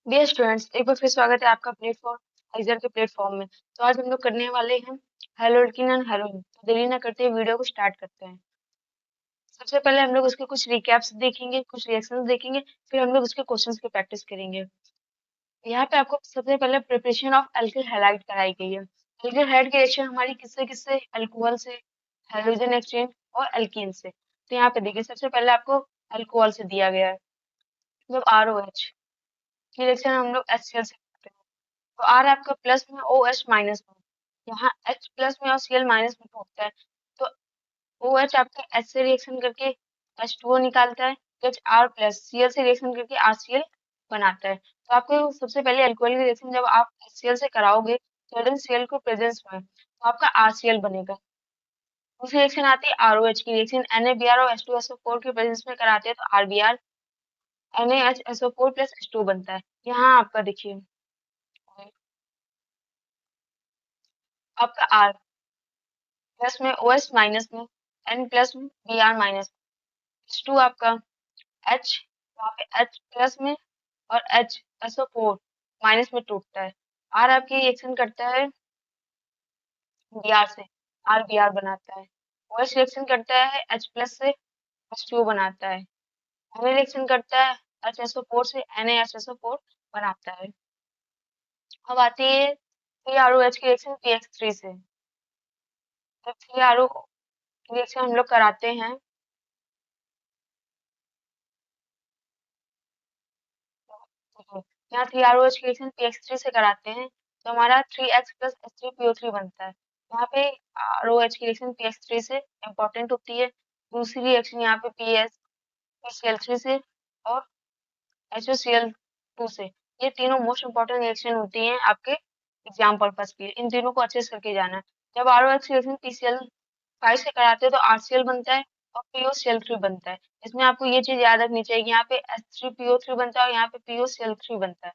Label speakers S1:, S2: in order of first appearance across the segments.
S1: Dear students, एक बार फिर स्वागत है आपका एग्जाम के प्लेटफॉर्म में। तो आज हम लोग करने वाले हैं हेलोकिन एंड हेलोइन। तो देरी ना करते हुए वीडियो को स्टार्ट करते हैं। सबसे पहले हम लोग उसके कुछ रिकैप्स देखेंगे, कुछ रिएक्शंस देखेंगे, फिर हम लोग उसके क्वेश्चंस की प्रैक्टिस करेंगे। यहाँ पे आपको सबसे पहले प्रिपरेशन ऑफ एल्किल हैलाइड कराई गई है। एल्किल हैलाइड की रिएक्शन हमारी किससे किससे, अल्कोहल से, हाइड्रोजन एक्सचेंज और एल्कीन से। तो यहाँ पे देखिए, सबसे पहले आपको अल्कोहल से दिया गया है। जब ROH की रिएक्शन हम लोग HCl से करते हैं, तो R आपका प्लस में, OH माइनस में, यहाँ H प्लस में और Cl माइनस में होता है। तो OH आपका H से रिएक्शन करके H2O निकालता है, जबकि R प्लस Cl से रिएक्शन करके RCl बनाता है। तो आपको सबसे पहले अल्कोहल की रिएक्शन जब आप HCl से कराओगे सोडियम Cl को प्रेजेंस में, तो आपका RCl बनेगा। दूसरी रिएक्शन आती है ROH की रिएक्शन, NaBr और H2SO4 के प्रेजेंस में कराते हैं तो RBr NaHSO4 प्लस H2 बनता है। यहाँ आपका देखिए, आपका R प्लस में, OS माइनस में, N प्लस में, Br माइनस में, H2 आपका H, वहाँ पे H प्लस में और HSO4 माइनस में टूटता है। R आपकी रिएक्शन करता है Br से, RBr बनाता है। OH रिएक्शन करता है H प्लस से, H2O बनाता है। Na रिएक्शन करता है HSO4 से, NaHSO4 बनाता है। अब आती है 3ROH की रिएक्शन PX3 से। जब 3RO रिएक्शन हम लोग कराते हैं, देखिए, यहाँ 3ROH की रिएक्शन PX3 से कराते हैं तो हमारा 3X प्लस H3PO3 बनता है। यहाँ पे ROH की रिएक्शन PX3 से इम्पोर्टेंट होती है। दूसरी रिएक्शन यहाँ पे PCl3 से और HOCl2 से। ये तीनों मोस्ट इम्पोर्टेंट रिएक्शन होती हैं आपके एग्जाम पर्पज के लिए। इन तीनों को अच्छे से करके जाना है। जब ROH की रिएक्शन PCl5 से कराते हैं तो RCl बनता है और POCl3 बनता है। इसमें आपको ये चीज याद रखनी चाहिए, यहाँ पे H3PO3 बनता है और यहाँ पे POCl3 बनता है।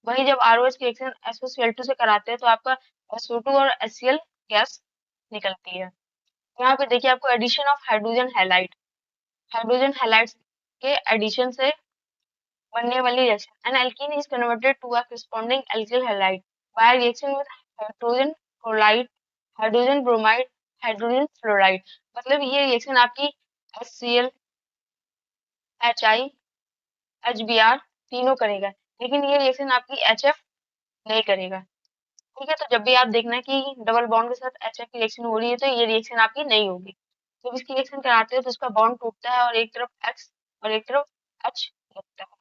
S1: वहीं जब ROH की रिएक्शन SOCl2 से कराते हैं तो आपका SO2 और HCl गैस निकलती है। यहाँ पे देखिए, आपको एडिशन ऑफ हाइड्रोजन हैलाइड के एडिशन से बनने वाली reaction, an alkene is converted to a corresponding alkyl halide by reaction with hydrogen chloride, hydrogen bromide, hydrogen fluoride. मतलब ये रिएक्शन आपकी HCl, HI, HBr तीनों करेगा, लेकिन ये रिएक्शन आपकी HF नहीं करेगा। ठीक है, तो जब भी आप देखना कि डबल बॉन्ड के साथ HF की रिएक्शन हो रही है तो ये रिएक्शन आपकी नहीं होगी। जब इसकी रिएक्शन कराते हो तो इसका बॉन्ड टूटता है और एक तरफ X और एक तरफ H लगता है।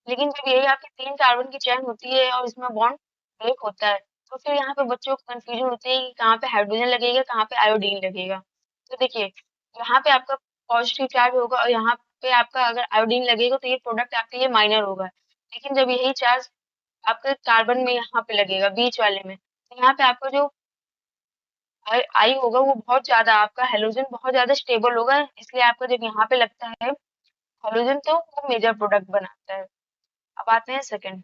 S1: लेकिन जब यही आपकी 3 कार्बन की चेन होती है और इसमें बॉन्ड ब्रेक होता है, तो फिर यहाँ पे बच्चों को कंफ्यूजन होती है कि कहाँ पे हाइड्रोजन लगेगा, कहाँ पे आयोडीन लगेगा। तो देखिए, यहाँ पे आपका पॉजिटिव चार्ज होगा और यहाँ पे आपका अगर आयोडीन लगेगा तो ये प्रोडक्ट आपके लिए माइनर होगा। लेकिन जब यही चार्ज आपके कार्बन में यहाँ पे लगेगा, बीच वाले में, तो यहाँ पे आपका जो आई होगा वो बहुत ज्यादा, आपका हेलोजन बहुत ज्यादा स्टेबल होगा, इसलिए आपका जब यहाँ पे लगता है हेलोजन तो वो मेजर प्रोडक्ट बनाता है। अब आते हैं सेकंड,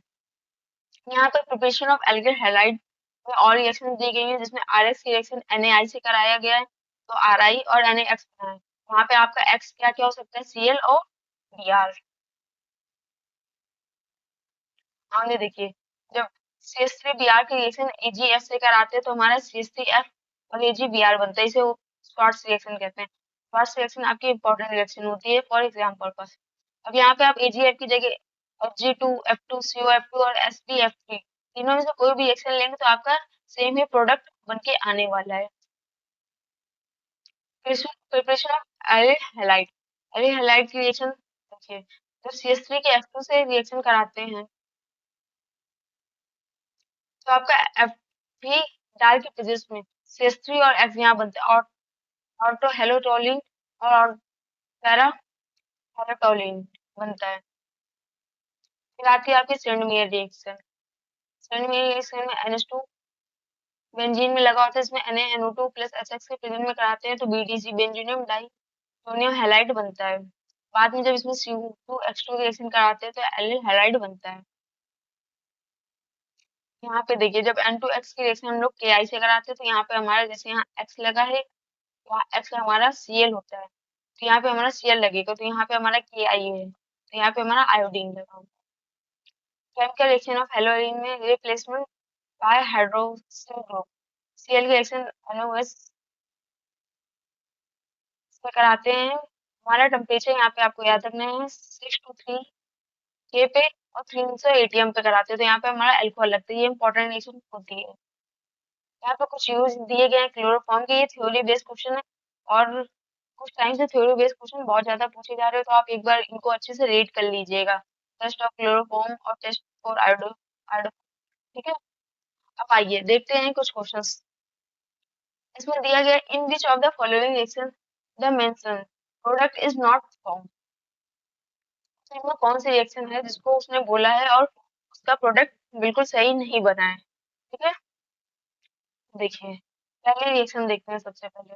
S1: यहाँ पर प्रिपरेशन ऑफ एल्किल हैलाइड में और रिएक्शन दी गई है, जिसमें RX की रिएक्शन NaI से कराया गया है तो RI और NaX बना है। वहाँ पे आपका X क्या क्या हो सकता है, Cl और Br। आगे देखिए, जब CH3Br की रिएक्शन AgF से कराते हैं तो हमारा CH3F और AgBr बनता है, इसे वो शॉर्ट्स रिएक्शन कहते हैं। शॉर्ट्स रिएक्शन आपकी इंपॉर्टेंट रिएक्शन होती है फॉर एग्जाम पर्पस। अब यहाँ पे आप AgF की जगह Hg2, F2, COF2 और SbF3 तीनों में से कोई भी रिएक्शन लेंगे तो आपका सेम ही प्रोडक्ट बन के आने वाला है। प्रिपरेशन ऑफ एल्डिल हैलाइड, एल्डिल हैलाइड की रिएक्शन देखिए, जब CH3 के F2 से रिएक्शन कराते हैं तो आपका F भी डाल के प्रेजेंस में CH3 और F यहाँ बनते हैं, और ऑर्टो हेलोटोलिन और पैरा हेलोटोलिन बनता है। फिर आती है आपकी सेंडमेयर रिएक्शन। सेंडमेयर रिएक्शन में NH2 बेंजीन में लगा होता है, इसमें NaNO2 प्लस HX के प्रेजेंट में कराते हैं तो BDC बेंजीनियम डाई सोनियम हैलाइड बनता है। बाद में जब इसमें CO2H2 रिएक्शन कराते हैं तो एल्डिल हैलाइड बनता है। यहाँ पे देखिए, जब N2X की रिएक्शन हम लोग KI से कराते हैं तो यहाँ पे हमारा जैसे यहाँ X लगा है, वहाँ X हमारा Cl होता है, तो यहाँ पे हमारा Cl लगेगा तो यहाँ पे हमारा KI है, तो यहाँ पे हमारा आयोडीन लगा होगा। केमिकल रिएक्शन ऑफ हेलोइन में replacement bye hydroxyl group, Cl की रिएक्शन NOS से कराते हैं। हमारा टेम्परेचर यहाँ पे आपको याद रखना है 6 to 3 K पे और 300 ATM पे कराते हैं, तो यहाँ पे हमारा अल्कोहल लगता है। ये इंपॉर्टेंट रिएक्शन होती है। यहाँ पे कुछ यूज दिए गए हैं क्लोरोफॉर्म के, ये थ्योरी बेस्ड क्वेश्चन है और कुछ टाइम से थ्योरी बेस्ड क्वेश्चन बहुत ज्यादा पूछे जा रहे हो, तो आप एक बार इनको अच्छे से रीड कर लीजिएगा। टेस्ट ऑफ क्लोरोफॉर्म और टेस्ट फॉर आयोडो आयोडो ठीक है। अब आइए देखते हैं कुछ क्वेश्चंस। इसमें दिया गया in which of the following reaction the mention product is not form, तो इनमें कौन सी रिएक्शन है जिसको उसने बोला है और उसका प्रोडक्ट बिल्कुल सही नहीं बना है। ठीक है, देखिए पहले रिएक्शन देखते हैं सबसे पहले।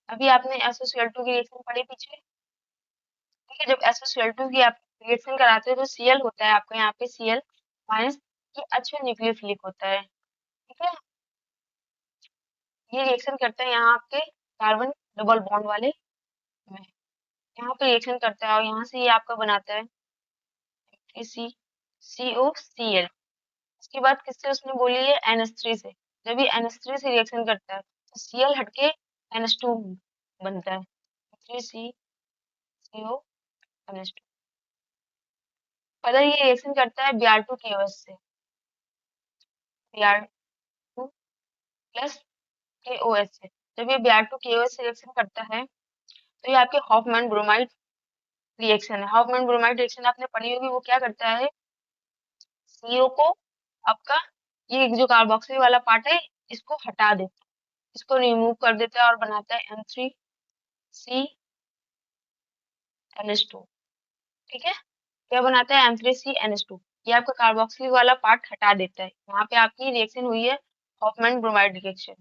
S1: अभी आपने SOCl2 की रिएक्शन पढ़ी पीछे, ठीक है। जब SOCl2 की आप रिएक्शन कराते हो तो Cl होता है आपका यहाँ पे Cl माइनस, ये अच्छा न्यूक्लियोफिलिक होता है। ठीक है, ये रिएक्शन करता है यहाँ आपके कार्बन डबल बॉन्ड वाले में, यहाँ पे रिएक्शन करता है और यहाँ से ये आपका बनाता है सी COCl। उसकी बात किससे उसने बोली है, NH3 से। जब ये NH3 से रिएक्शन करता है तो Cl हटके NH2 बनता है, 3CCO NH2। अगर ये रिएक्शन करता है Br2KOH से, Br2 प्लस KOH से। जब ये Br2KOH से रिएक्शन करता है तो ये आपके हॉफमैन ब्रोमाइड रिएक्शन है। हॉफमैन ब्रोमाइड रिएक्शन आपने पढ़ी होगी, वो क्या करता है, CO को आपका ये जो कार्बोक्सिल वाला पार्ट है इसको हटा देता है, इसको रिमूव कर देता है और बनाता है M3CNH2। ठीक है, क्या बनाता है M3CNH2, ये आपका कार्बोक्सिल वाला पार्ट हटा देता है। यहाँ पे आपकी रिएक्शन हुई है Hoffmann bromide reaction.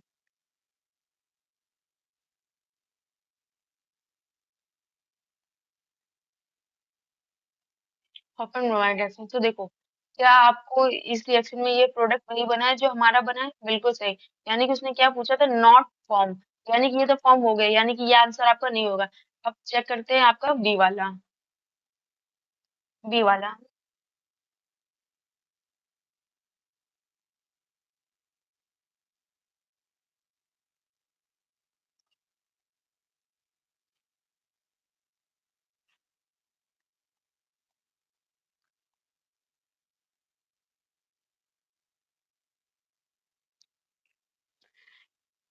S1: Hoffmann bromide reaction, तो देखो क्या आपको इस रिएक्शन में ये प्रोडक्ट वही बना है जो हमारा बना है, बिल्कुल सही। यानी कि उसने क्या पूछा था, नॉट फॉर्म, यानी कि ये तो फॉर्म हो गया, यानी कि ये आंसर आपका नहीं होगा। अब चेक करते हैं आपका बी वाला, बी वाला।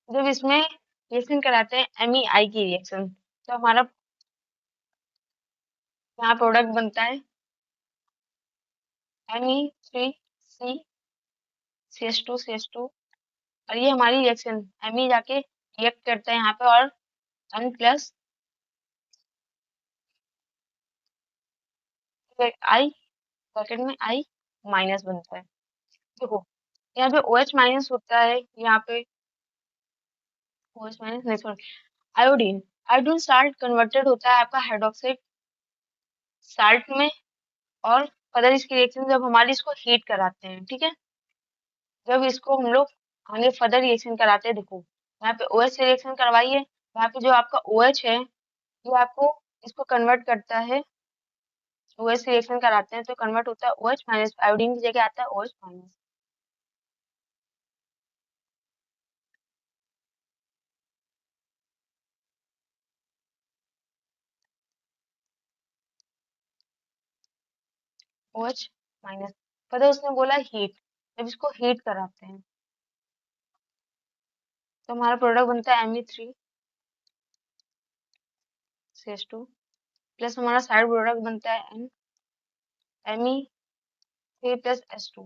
S1: जब इसमें रिएक्शन कराते हैं MEI की रिएक्शन, तो हमारा यहाँ प्रोडक्ट बनता है Me3CCH2CH2, और ये हमारी रिएक्शन Me जाके रिएक्ट करता है यहाँ पे और N प्लस I ब्रैकेट में I माइनस बनता है। देखो यहाँ पे OH माइनस होता है, यहाँ पे OH माइनस नहीं sorry iodine, iodine salt converted होता है आपका हाइड्रोक्साइड साल्ट में। और फर्दर इसकी रिएक्शन जब हमारी इसको हीट कराते हैं, ठीक है, जब इसको हम लोग आगे फर्दर रिएक्शन कराते हैं, देखो यहाँ पे OH से रिएक्शन करवाइए, यहाँ पे जो आपका OH है ये आपको इसको कन्वर्ट करता है, OH से रिएक्शन कराते हैं तो कन्वर्ट होता है OH माइनस, आयोडीन की जगह आता है OH माइनस। OH माइनस, पता है उसने बोला हीट, जब इसको हीट कराते हैं तो हमारा प्रोडक्ट बनता है Me3CH2 प्लस हमारा साइड प्रोडक्ट बनता है Me3+H2।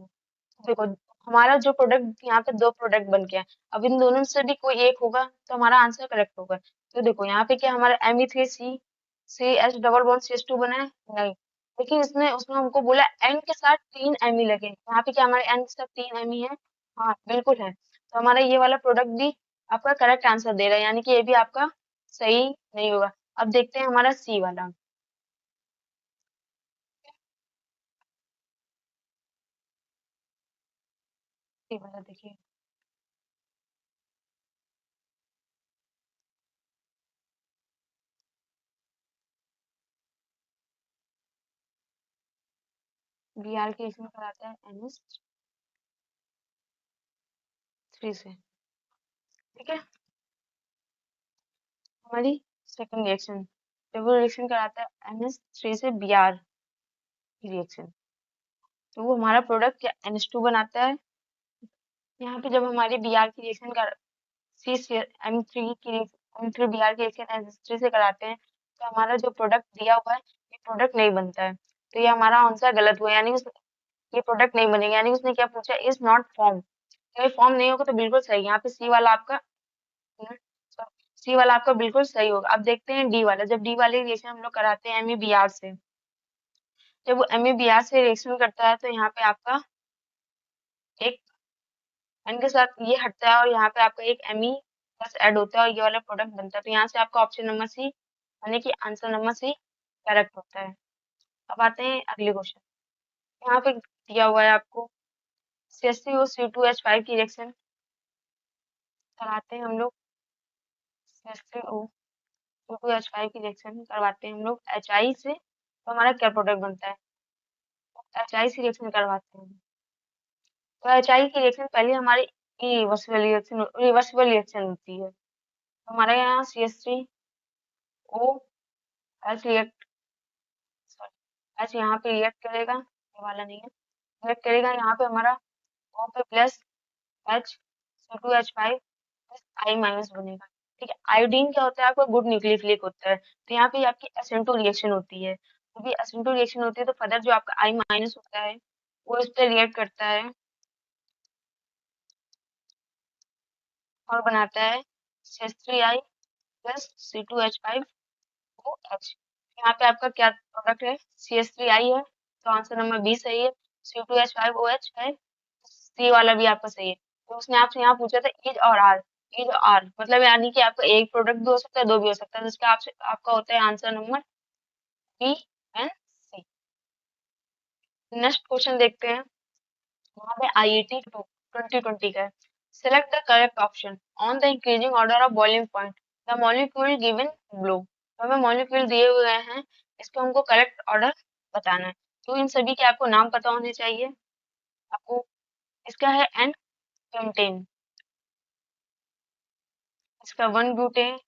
S1: देखो हमारा जो प्रोडक्ट यहाँ पे दो प्रोडक्ट बन गया, अब इन दोनों में से भी कोई एक होगा तो हमारा आंसर करेक्ट होगा। तो देखो यहाँ पे क्या हमारा Me3C H double bond CH2 बना है, नहीं, लेकिन इसने उसमें हमको बोला N के साथ 3 Me लगे, यहाँ पे क्या हमारे N के साथ 3 Me है, हाँ बिल्कुल है। तो हमारा ये वाला प्रोडक्ट भी आपका करेक्ट आंसर दे रहा है, यानी कि ये भी आपका सही नहीं होगा। अब देखते हैं हमारा सी वाला, सी वाला देखिए। Br की रिएक्शन कराता है NH3 से। ठीक है, हमारी सेकंड रिएक्शन, जब वो रिएक्शन कराता है NH3 से Br की रिएक्शन, तो वो हमारा प्रोडक्ट क्या NH2 बनाता है। यहाँ पे जब हमारी Br की रिएक्शन कर M3 की M3 Br की रिएक्शन NH3 से कराते हैं, तो हमारा जो प्रोडक्ट दिया हुआ है ये प्रोडक्ट नहीं बनता है। तो ये हमारा आंसर गलत हुआ, यानी ये प्रोडक्ट नहीं बनेगा। यानी उसने क्या पूछा, इज नॉट फॉर्म, ये फॉर्म नहीं होगा तो बिल्कुल सही। यहाँ पे सी वाला आपका सी वाला आपका बिल्कुल सही होगा। अब देखते हैं डी वाला। जब डी वाले रिएक्शन हम लोग कराते हैं MEBR से, जब वो MEBR से रिएक्शन करता है तो यहाँ पे आपका एक एन के साथ ये हटता है और यहाँ पे आपका एक Me प्लस ऐड होता है और ये वाला प्रोडक्ट बनता है। तो यहाँ से आपका ऑप्शन नंबर सी, यानी कि आंसर नंबर सी करेक्ट होता है। अब आते हैं अगले क्वेश्चन। यहाँ पे दिया हुआ है आपको CH3O CO2H5 की रिएक्शन कराते हैं हम लोग। CH3O CO2H5 की रिएक्शन करवाते हैं हम लोग HI से, तो हमारा क्या प्रोडक्ट बनता है, HI से रिएक्शन करवाते हैं। तो HI की रिएक्शन पहले हमारी रिवर्सिबल रिएक्शन होती है। तो हमारे यहाँ CH3O H react sorry H यहाँ पे रिएक्ट करेगा, ये वाला नहीं है, रिएक्ट करेगा यहाँ पे हमारा O पे plus H CO2H5 plus I minus बनेगा। ठीक है, आयोडीन क्या होता है, आपका गुड न्यूक्लियोफिलिक होता है। तो यहाँ पे आपकी SN2 रिएक्शन होती है। तो भी SN2 रिएक्शन होती है तो फर्दर जो आपका I माइनस होता है वो इस पे रिएक्ट करता है और बनाता है CH3I प्लस C2H5OH। यहाँ पे आपका क्या प्रोडक्ट है, CH3I है, तो आंसर नंबर बी सही है। C2H5OH है, सी वाला भी आपका सही है। तो उसने आपसे यहाँ पूछा था इज और आर, इज और आर मतलब यानी कि आपका एक प्रोडक्ट भी हो सकता है, दो भी हो सकता है, जिसका आपसे आपका होता है answer number B and C. Next question देखते हैं। वहाँ पे IIT 2020 का है। Select the correct option on the increasing order of boiling point. The molecule given below. तो हमें मॉलिक्यूल दिए हुए हैं, इसको हमको करेक्ट ऑर्डर बताना है। तो इन सभी के आपको नाम पता होने चाहिए। आपको इसका है एन पेंटेन, इसका 1 ब्यूटेन,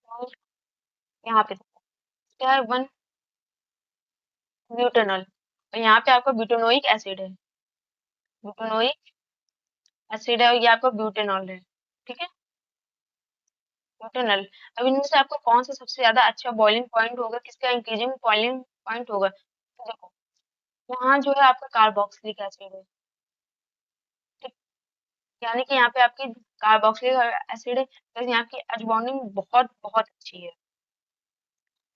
S1: और यहाँ पे इसका है 1 ब्यूटेनॉल, और यहाँ पे आपका ब्यूटेनोइक एसिड है, ब्यूटेनोइक एसिड है, और ये आपका ब्यूटेनॉल है। ठीक है, ब्यूटेनॉल। अब इनमें से आपको कौन सा सबसे ज्यादा अच्छा बॉइलिंग पॉइंट होगा, किसका इंक्रीजिंग बॉइलिंग पॉइंट होगा, तो देखो यहाँ जो है आपका कार्बोक्सिलिक एसिड है। ठीक, यानी कि यहाँ पे आपकी कार्बोक्सिलिक एसिड है, तो यहाँ की एच बॉन्डिंग बहुत बहुत अच्छी है।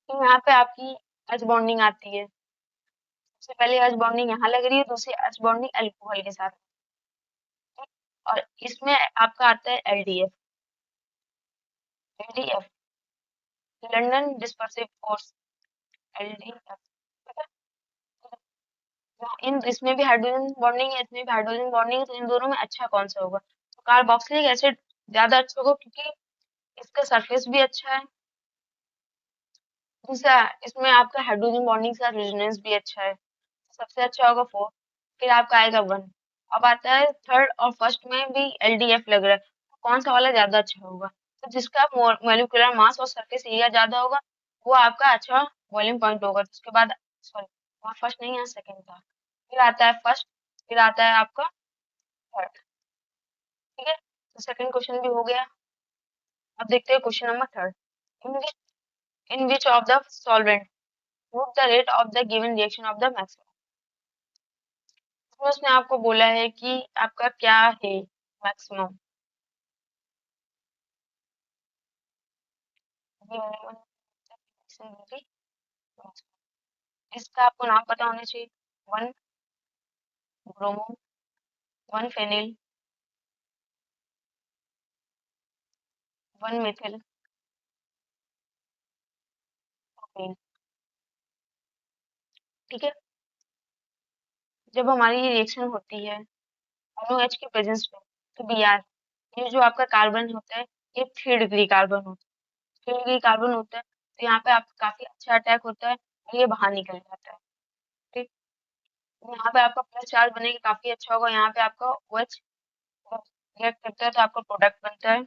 S1: तो यहाँ पे आपकी एच बॉन्डिंग आती है, सबसे पहले एच बॉन्डिंग यहाँ लग रही है, दूसरी एच बॉन्डिंग अल्कोहल के साथ। ठीक, और इसमें आपका आता है LDF, LDF London dispersive force, LDF। इन इसमें भी हाइड्रोजन बॉन्डिंग है, इसमें भी हाइड्रोजन बॉन्डिंग है, तो इन दोनों में अच्छा कौन सा होगा, तो कार्बोक्सिलिक एसिड ज्यादा अच्छा होगा, क्योंकि इसका सरफेस भी अच्छा है, दूसरा इसमें आपका हाइड्रोजन बॉन्डिंग का रेजोनेंस भी अच्छा है, सबसे अच्छा होगा 4। फिर आपका आएगा 1। अब आता है थर्ड और फर्स्ट में भी LDF लग रहा है, तो कौन सा वाला ज्यादा अच्छा होगा, तो जिसका मोलिकुलर मास और सरफेस एरिया ज्यादा होगा वो आपका अच्छा बॉइलिंग पॉइंट होगा। उसके बाद सॉरी, वहाँ फर्स्ट नहीं है, सेकंड था, फिर आता है फर्स्ट, फिर आता है आपका थर्ड। ठीक है, तो सेकंड क्वेश्चन भी हो गया। अब देखते हैं question number third. In which of the solvent would the rate of the given reaction of the maximum। तो उसने आपको बोला है कि आपका क्या है मैक्सिमम, इसका आपको नाम पता होना चाहिए। 1 ब्रोमो, 1 फेनिल, 1 मिथिल प्रोपेन। ठीक है, जब हमारी ये रिएक्शन होती है NOH के प्रेजेंस में, तो Br, ये जो आपका कार्बन होता है ये 3 डिग्री कार्बन होता है, 3 डिग्री कार्बन होता है, तो यहाँ पे आपका काफी अच्छा अटैक होता है और ये बाहर निकल जाता है। ठीक, यहाँ पे आपका प्लस चार्ज बनेगा, काफी अच्छा होगा। यहाँ पे आपका OH रिएक्ट करता है तो आपका प्रोडक्ट बनता है,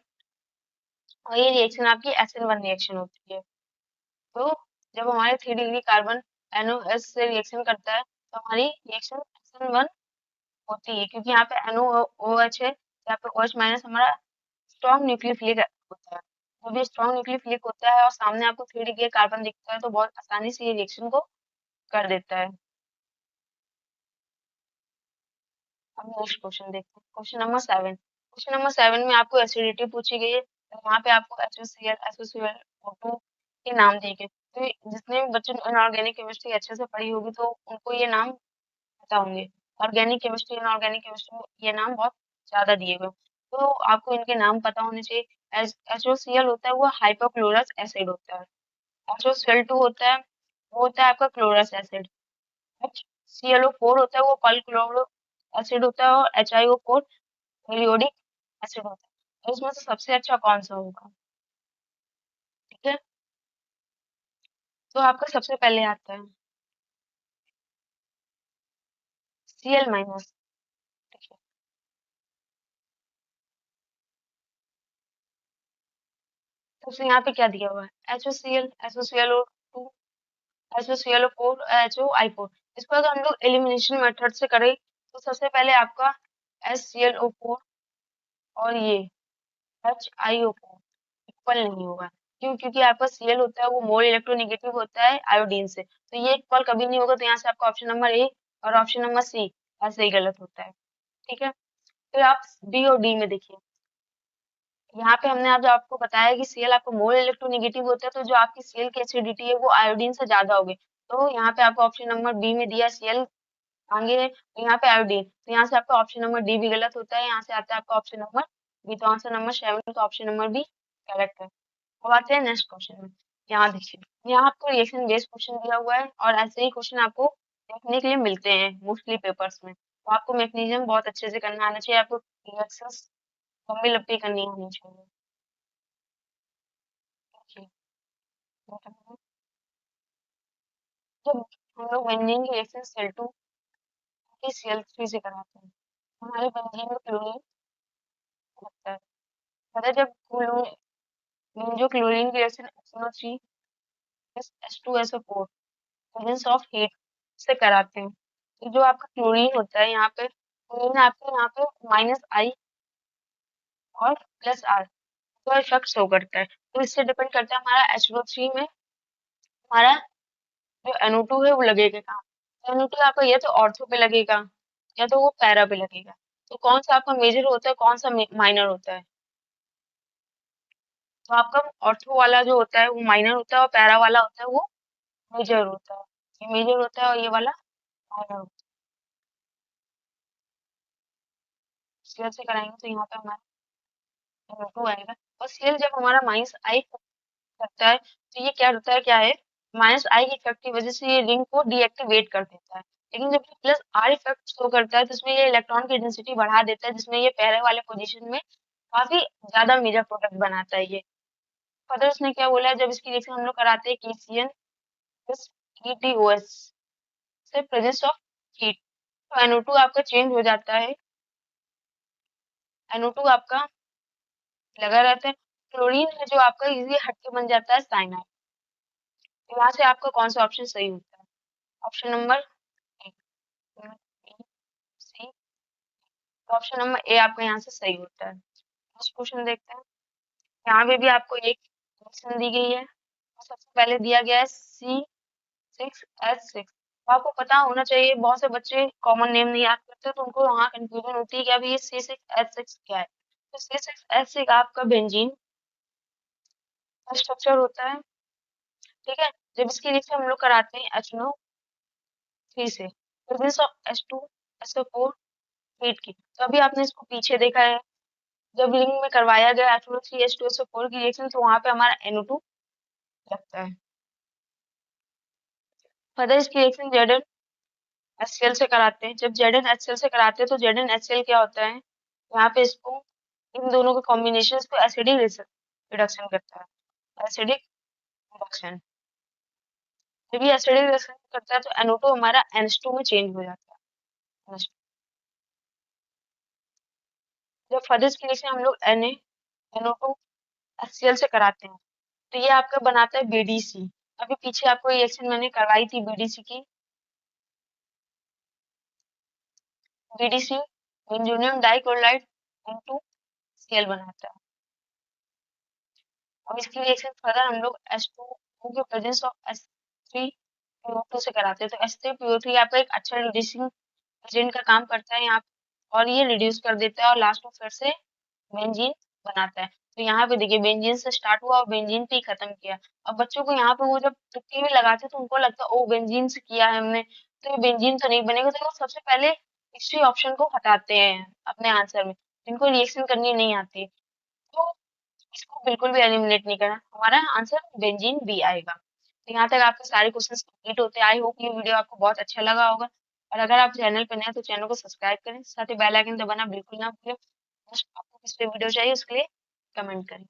S1: और ये रिएक्शन आपकी SN1 रिएक्शन होती है। तो जब हमारे 3 डिग्री कार्बन NOS से रिएक्शन करता है तो हमारी रिएक्शन SN1 होती है, क्योंकि यहाँ पे NOOH है, यहाँ पे OH माइनस हमारा स्ट्रॉन्ग न्यूक्लियोफिलिक होता है। जब ये स्ट्रॉन्ग न्यूक्लियोफिलिक होता है और सामने आपको 3 डिग्री कार्बन दिखता है तो बहुत आसानी से ये रिएक्शन को कर देता है। अब नेक्स्ट क्वेश्चन देखते हैं, क्वेश्चन नंबर 7 में आपको एसिडिटी पूछी गई है, और यहाँ पे आपको HCl SOCl O2 के नाम दिए गए। तो जितने भी बच्चों ने इनऑर्गेनिक केमिस्ट्री अच्छे से पढ़ी होगी तो उनको ये नाम पता होंगे। ऑर्गेनिक केमिस्ट्री इनऑर्गेनिक केमिस्ट्री में ये नाम बहुत ज्यादा दिए गए, तो आपको इनके नाम पता होने चाहिए। HOCl होता है वो हाइपोक्लोरस एसिड होता है। HOCl2 होता है वो होता है आपका क्लोरस एसिड। HClO4 होता है वो परक्लोरो एसिड होता है, और HiO4 पेरियोडिक एसिड होता है। तो इसमें से सबसे अच्छा कौन सा होगा? ठीक है, तो आपका सबसे पहले आता है Cl-। ठीक है, तो फिर यहाँ पे क्या दिया हुआ है? HOCl SOClO2 SOClO4 HOI4। इसको अगर हम लोग एलिमिनेशन मेथड से करें तो सबसे पहले आपका HClO4 और ये HiO4 इक्वल नहीं होगा। क्यों? क्योंकि आपका Cl होता है वो मोर इलेक्ट्रोनेगेटिव होता है आयोडीन से, तो ये इक्वल कभी नहीं होगा। तो यहाँ से आपका ऑप्शन नंबर ए और ऑप्शन नंबर सी ऐसे ही गलत होता है। ठीक है, फिर आप बी और डी में देखिए। यहाँ पे हमने आज आपको बताया कि Cl आपका मोर इलेक्ट्रोनेगेटिव होता है, तो जो आपकी Cl की एसिडिटी है वो आयोडीन से ज्यादा होगी। तो यहाँ पे आपको ऑप्शन नंबर बी में दिया Cl आगे है, तो यहाँ पे आयोडीन, तो यहाँ से आपका ऑप्शन नंबर डी भी गलत होता है। यहाँ से आता है आपका ऑप्शन नंबर बी, तो आंसर नंबर 7 तो ऑप्शन नंबर बी करेक्ट है। अब आते हैं नेक्स्ट क्वेश्चन में। यहाँ देखिए, यहाँ आपको रिएक्शन बेस्ड क्वेश्चन दिया हुआ है, और ऐसे ही क्वेश्चन आपको देखने के लिए मिलते हैं मोस्टली पेपर्स में। तो आपको मैकेनिज्म बहुत अच्छे से करना आना चाहिए, आपको रिएक्शंस लंबी लंबी करनी आनी चाहिए। देखिए, जब हम लोग बेंजीन की रिएक्शन Cl2 की Cl3 से कराते हैं, हमारे बेंजीन में क्लोरीन लगता है। पता है जब क्लोरीन, जो क्लोरीन की reaction SNO3 H2SO4 presence of heat से कराते हैं, तो जो आपका क्लोरीन होता है यहाँ पे, क्लोरीन आपके यहाँ पे -I और +R तो इफेक्ट शो करता है। तो इससे डिपेंड करता है हमारा HNO3 में हमारा जो NO2 है वो लगेगा कहाँ। तो NO2 आपका या तो ऑर्थो पे लगेगा या तो वो पैरा पे लगेगा। तो कौन सा आपका मेजर होता है, कौन सा माइनर होता है? तो आपका ऑर्थो वाला जो होता है वो माइनर होता है, और पैरा वाला होता है वो मेजर होता है। ये मेजर होता है और ये वाला माइनर होता है। स्केल से कराएंगे तो यहाँ पे हमारा NO2 आएगा। और स्केल जब हमारा -I करता है तो ये क्या होता है, क्या है, -I के इफेक्ट की वजह से ये रिंग को डीएक्टिवेट कर देता है। लेकिन जब ये +R इफेक्ट शो करता है तो इसमें ये इलेक्ट्रॉन की डेंसिटी बढ़ा देता है, जिसमें ये पहले वाले पोजीशन में काफी ज्यादा मेजर प्रोडक्ट बनाता है ये। फर्दर उसने क्या बोला है, जब इसकी रिएक्शन हम लोग कराते हैं KCN प्लस ETOS से प्रेजेंस ऑफ हीट, तो NO2 आपका चेंज हो जाता है। NO2 आपका लगा रहता है। क्लोरीन है जो आपका इजीली हट के बन जाता है साइनाइड। तो यहाँ से आपका कौन सा ऑप्शन सही होता है? Option number A, B, C, option number A आपका यहाँ से सही होता है। नेक्स्ट क्वेश्चन देखते हैं। यहाँ पे भी आपको एक ऑप्शन दी गई है, और सबसे पहले दिया गया है C6H6। तो आपको पता होना चाहिए, बहुत से बच्चे कॉमन नेम नहीं याद करते तो उनको वहाँ कंफ्यूजन होती है कि अभी ये C6H6 क्या है। तो C6H6 आपका बेंजीन का स्ट्रक्चर होता है। ठीक है, जब इसकी रिएक्शन हम लोग कराते हैं HNO3 से, प्रेजेंस ऑफ H2SO4 हीट की, तो अभी आपने इसको पीछे देखा है, जब रिंग में करवाया गया HNO3 H2SO4 की रिएक्शन तो वहां पे हमारा NO2 लगता है। फर्दर इसकी रिएक्शन ZnHCl से कराते हैं। जब ZnHCl से कराते हैं तो ZnHCl क्या होता है, यहाँ पे इसको इन दोनों के कॉम्बिनेशन को एसिडिक रिडक्शन करता है, एसिडिक रिडक्शन। जब ये एसिडिक रिडक्शन करता है तो NO2 हमारा NH2 में चेंज हो जाता है। नष्ट। जब फर्दर्स के रिएक्शन हम लोग Na NO2 HCl से कराते हैं तो ये आपका बनाता है BDC। अभी पीछे आपको रिएक्शन मैंने करवाई थी BDC की। BDC बेंजोनियम डाइक्लोराइड इनटू Cl बनाता है। अब इसकी रिएक्शन फर्दर हम लोग H2O के प्रेजेंस ऑफ H3PO2 से कराते हैं। तो H3PO3 आपका एक अच्छा रिड्यूसिंग एजेंट का काम करता है यहाँ पे, और ये रिड्यूस कर देता है और लास्ट में फिर से बेंजीन बनाता है। तो यहाँ पे देखिए बेंजीन से स्टार्ट हुआ और बेंजीन पे ही खत्म किया। अब बच्चों को यहाँ पे वो जब तुक्के भी लगाते हैं तो उनको लगता है ओ बेंजीन से किया है हमने, तो ये बेंजीन तो नहीं बनेगा, तो वो सबसे पहले इसी ऑप्शन को हटाते हैं अपने आंसर में, जिनको रिएक्शन करनी नहीं आती। तो इसको बिल्कुल भी एलिमिनेट नहीं करना, हमारा आंसर बेंजीन बी आएगा। तो यहाँ तक आपके सारे क्वेश्चंस कंप्लीट होते हैं। आई होप ये वीडियो आपको बहुत अच्छा लगा होगा, और अगर आप चैनल पर नए हैं तो चैनल को सब्सक्राइब करें, साथ ही बेल आइकन दबाना बिल्कुल ना भूलें। नेक्स्ट आपको किस पे वीडियो चाहिए उसके लिए कमेंट करें।